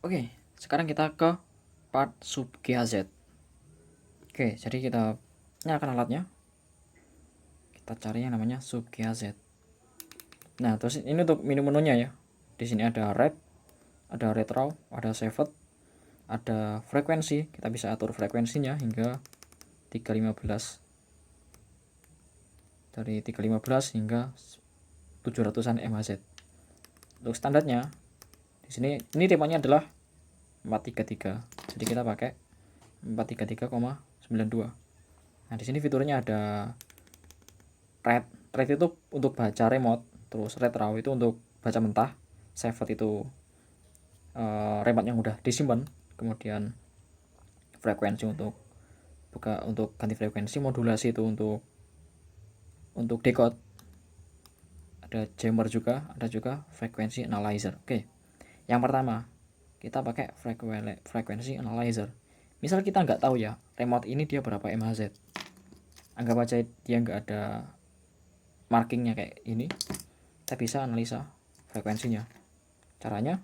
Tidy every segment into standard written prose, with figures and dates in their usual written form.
Oke, sekarang kita ke part sub GHZ. Oke, jadi kita nyalakan alatnya. Kita cari yang namanya sub GHZ. Nah, terus ini untuk menu menunya ya. Di sini ada red, ada red raw, ada shaved, ada frekuensi. Kita bisa atur frekuensinya hingga 315. Dari 315 hingga 700-an MHz. Untuk standarnya di sini ini remote-nya adalah 433. Jadi kita pakai 433,92. Nah, di sini fiturnya ada red. Red itu untuk baca remote, terus red raw itu untuk baca mentah, shaved itu remote yang udah disimpan, kemudian frekuensi untuk ganti frekuensi, modulasi itu untuk decode, ada jammer juga, ada juga frekuensi analyzer. Oke, yang pertama kita pakai frekuensi analyzer. Misal kita nggak tahu ya remote ini dia berapa MHz, anggap aja dia nggak ada markingnya kayak ini, kita bisa analisa frekuensinya. Caranya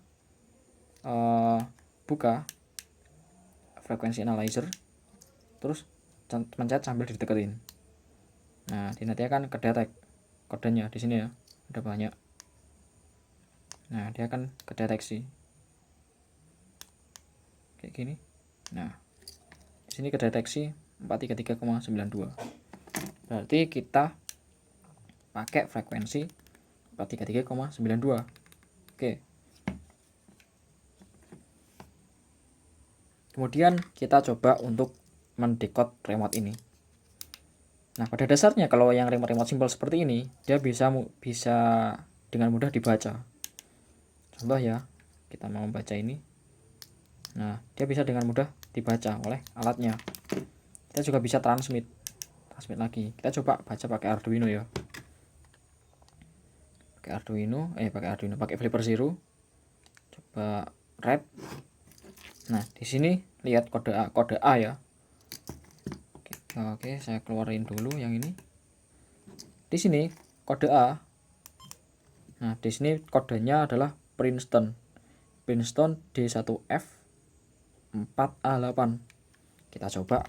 buka frekuensi analyzer, terus pencet sambil dideketin. Nah, nanti akan kedetek kodenya di sini ya, ada banyak. Nah, dia akan kedeteksi kayak gini. Nah, di sini kedeteksi 433,92. Berarti kita pakai frekuensi 433,92. Oke. Kemudian kita coba untuk mendekode remote ini. Nah, pada dasarnya kalau yang remote simple seperti ini, dia bisa dengan mudah dibaca. Contoh ya, kita mau baca ini. Nah, dia bisa dengan mudah dibaca oleh alatnya. Kita juga bisa transmit lagi. Kita coba baca pakai Arduino ya. Pakai Flipper Zero. Coba red. Nah, di sini lihat kode A ya. Oke, saya keluarin dulu yang ini. Di sini kode A. Nah, di sini kodenya adalah Princeton D1F 4A8. Kita coba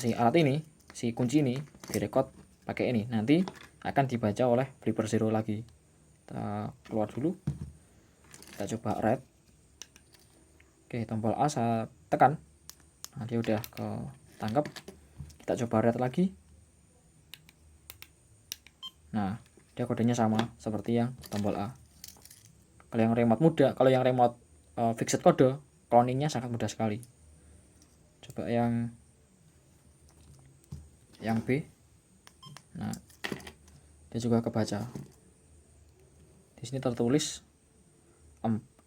si alat ini, si kunci ini direkod pakai ini. Nanti akan dibaca oleh Flipper Zero lagi. Kita keluar dulu. Kita coba red. Oke, tombol A saya tekan. Nah, dia udah ketangkep. Kita coba red lagi. Nah, dia kodenya sama seperti yang tombol A. Kalau yang remote fixed kode, cloningnya sangat mudah sekali. Coba yang B. Nah, dia juga kebaca. Di sini tertulis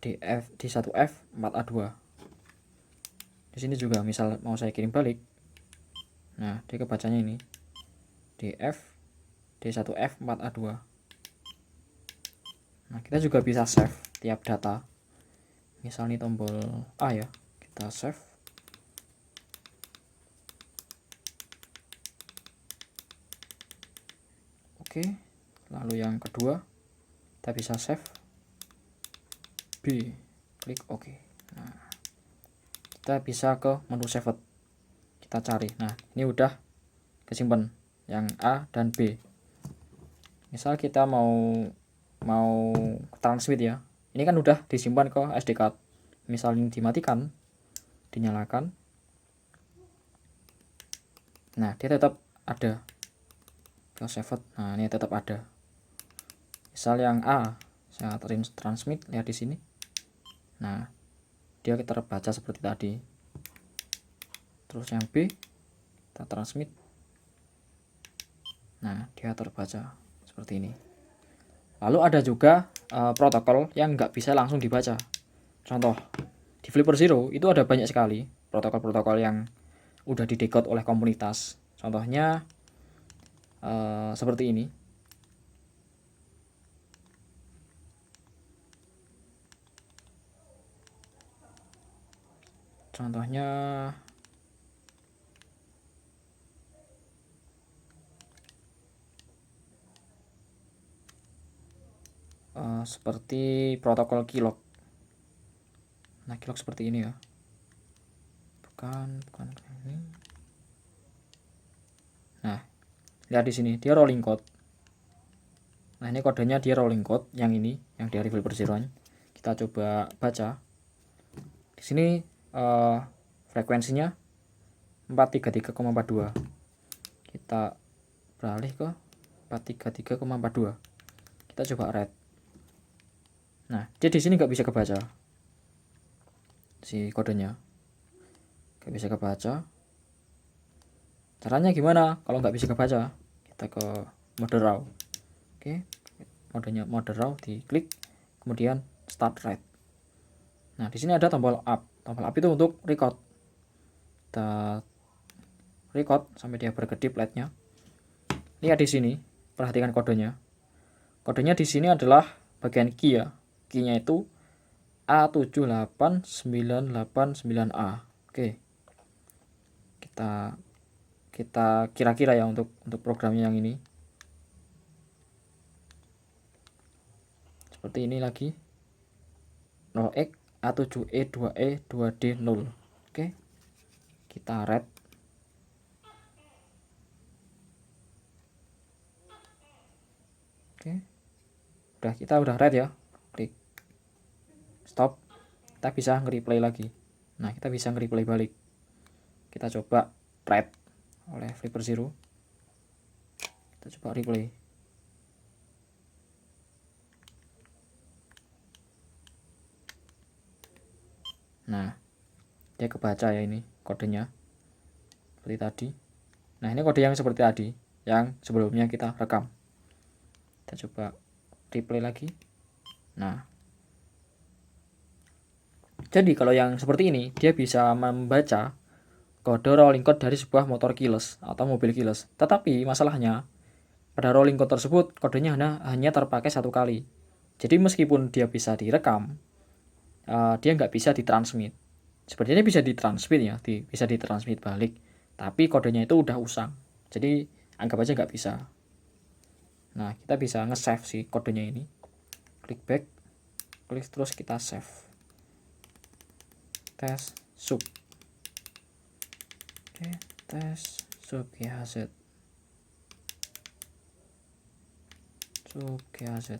D1F 4A2. Di sini juga misal mau saya kirim balik. Nah, dia kebacanya ini D1F 4A2. Nah, kita juga bisa save tiap data. Misal ini tombol A ya, kita save. Oke, lalu yang kedua kita bisa save B, klik OK. Nah, kita bisa ke menu save. Kita cari. Nah, ini udah kesimpan yang A dan B. Misal kita mau transmit ya, ini kan udah disimpan ke SD card. Misal ini dimatikan, dinyalakan, nah dia tetap ada ke save. Nah, ini tetap ada. Misal yang A saya transmit, lihat di sini. Nah, dia terbaca seperti tadi. Terus yang B kita transmit. Nah, dia terbaca seperti ini. Lalu ada juga protokol yang nggak bisa langsung dibaca. Contoh, di Flipper Zero itu ada banyak sekali protokol-protokol yang udah didekode oleh komunitas. Contohnya seperti ini. Contohnya seperti protokol Kilok. Nah, keylog seperti ini ya. Bukan ini. Nah, lihat di sini dia rolling code. Nah, ini kodenya dia rolling code yang ini, yang dari developer Zero-nya. Kita coba baca. Di sini frekuensinya 433,42. Kita beralih ke 433,42. Kita coba read. Nah, dia di sini nggak bisa kebaca si kodenya, nggak bisa kebaca. Caranya gimana kalau nggak bisa kebaca? Kita ke mode raw. Oke, modenya mode raw, diklik, kemudian start read. Nah, di sini ada tombol up. Tombol up itu untuk record. Kita record sampai dia berkedip LED-nya. Lihat di sini, perhatikan kodenya. Kodenya di sini adalah bagian key ya. Key-nya itu A78989A. Oke. Kita kira-kira ya untuk programnya yang ini. Seperti ini lagi. 0x A7E2E 2D0. Oke. Kita read. Oke. Kita udah read ya. Klik stop. Kita bisa nge-replay lagi. Nah, kita bisa nge-replay balik. Kita coba read oleh Flipper Zero. Kita coba replay. Nah, dia kebaca ya ini kodenya seperti tadi. Nah, ini kode yang seperti tadi yang sebelumnya kita rekam. Kita coba replay lagi. Nah, jadi kalau yang seperti ini dia bisa membaca kode rolling code dari sebuah motor keyless atau mobil keyless. Tetapi masalahnya pada rolling code tersebut kodenya hanya terpakai satu kali. Jadi meskipun dia bisa direkam, dia nggak bisa ditransmit. Sebenarnya bisa ditransmit ya, bisa ditransmit balik. Tapi kodenya itu udah usang. Jadi anggap aja nggak bisa. Nah, kita bisa nge-save si kodenya ini. Klik back, klik terus kita save. Tes sub. Oke, tes sub GHZ. Sub GHZ.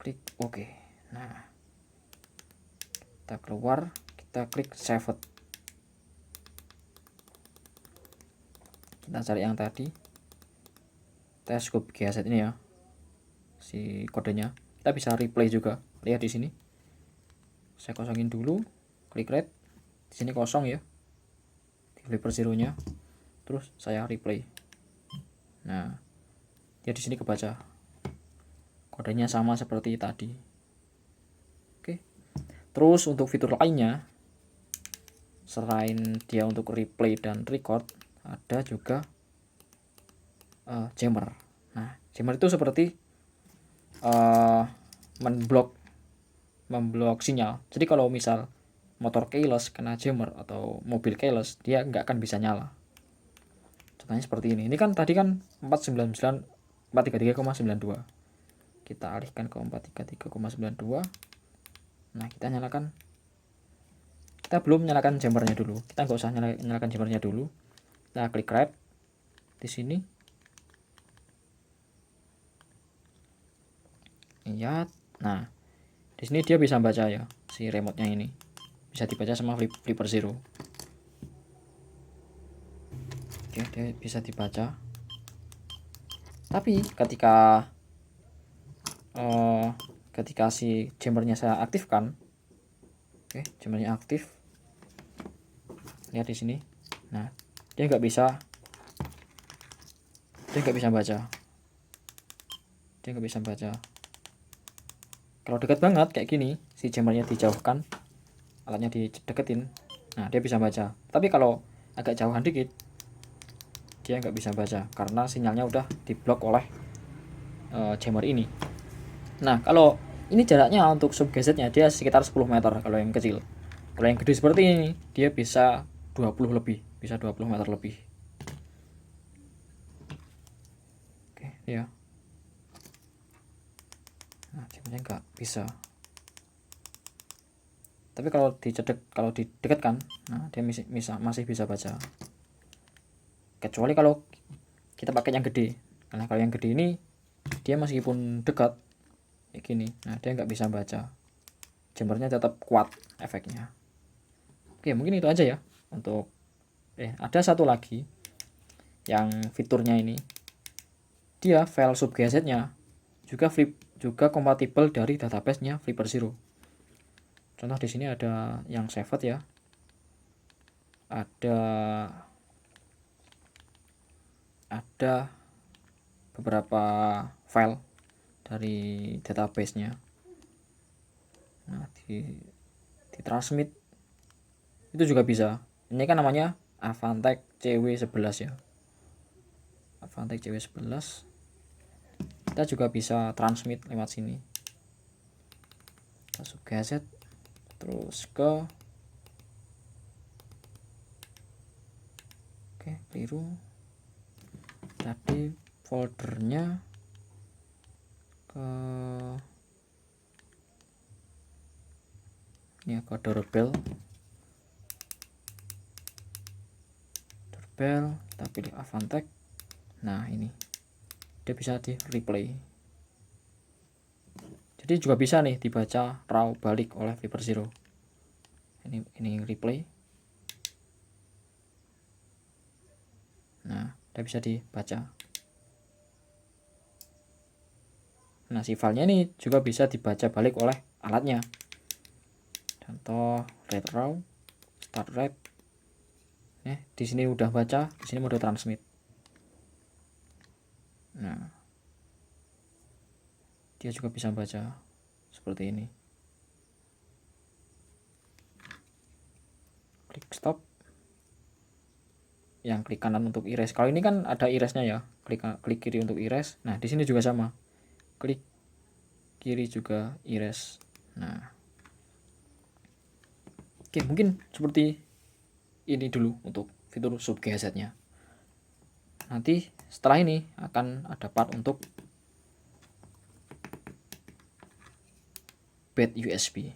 Klik OK. Nah, kita keluar, kita klik save. Kita cari yang tadi, tes scope GHZ ini ya, si kodenya. Kita bisa replay juga. Lihat di sini. Saya kosongin dulu, klik read. Di sini kosong ya, di Flipper Zero-nya. Terus saya replay. Nah, dia di sini kebaca. Kodenya sama seperti tadi. Oke. Terus untuk fitur lainnya, selain dia untuk replay dan record, ada juga jammer. Nah, jammer itu seperti memblok sinyal. Jadi kalau misal motor keyless kena jammer atau mobil keyless, dia nggak akan bisa nyala. Contohnya seperti ini. Ini kan tadi kan 433,92. Kita alihkan ke 433,92. Nah, kita nyalakan. Kita belum nyalakan jammernya dulu. Kita nggak usah nyalakan jammernya dulu. Kita klik read di sini. Lihat. Nah, di sini dia bisa baca ya, si remote-nya ini. Bisa dibaca sama Flipper Zero. Oke, dia bisa dibaca. Tapi ketika si jammernya saya aktifkan, oke, jammernya aktif. Lihat di sini. Nah, dia nggak bisa baca. Dia nggak bisa baca. Kalau dekat banget kayak gini, si jammernya dijauhkan, alatnya dideketin, nah dia bisa baca. Tapi kalau agak jauhan dikit, dia nggak bisa baca karena sinyalnya udah diblok oleh jammer ini. Nah, kalau ini jaraknya untuk sub GHZ-nya dia sekitar 10 meter kalau yang kecil. Kalau yang gede seperti ini, dia bisa 20 lebih, bisa 20 meter lebih. Oke, ya. Nah, jempolnya nggak bisa. Tapi kalau didekatkan, nah dia masih bisa baca. Kecuali kalau kita pakai yang gede. Karena kalau yang gede ini dia meskipun dekat kayak gini, nah dia nggak bisa baca. Jumpernya tetap kuat efeknya. Oke, mungkin itu aja ya untuk ada satu lagi yang fiturnya ini. Dia file subgazetnya juga kompatibel dari database-nya Flipper Zero. Contoh di sini ada yang saved ya. Ada beberapa file dari database-nya. Nah, di transmit itu juga bisa. Ini kan namanya Avantech CW11 ya. Avantech CW11. Kita juga bisa transmit lewat sini. Kita subgazet terus ke keliru. Tadi foldernya ke ini ke doorbell, kita pilih Avantech. Nah, ini dia bisa di replay, jadi juga bisa nih dibaca raw balik oleh Flipper Zero. Ini replay. Nah, dia bisa dibaca. Nah, si filenya ini juga bisa dibaca balik oleh alatnya. Contoh read raw, start read. Di sini udah baca, di sini mode transmit. Nah, dia juga bisa baca seperti ini. Klik stop. Yang klik kanan untuk erase. Kalau ini kan ada erase-nya ya. Klik kiri untuk erase. Nah, di sini juga sama. Klik kiri juga erase. Nah, oke, mungkin seperti ini dulu untuk fitur subgazetnya. Nanti setelah ini akan ada part untuk bed USB.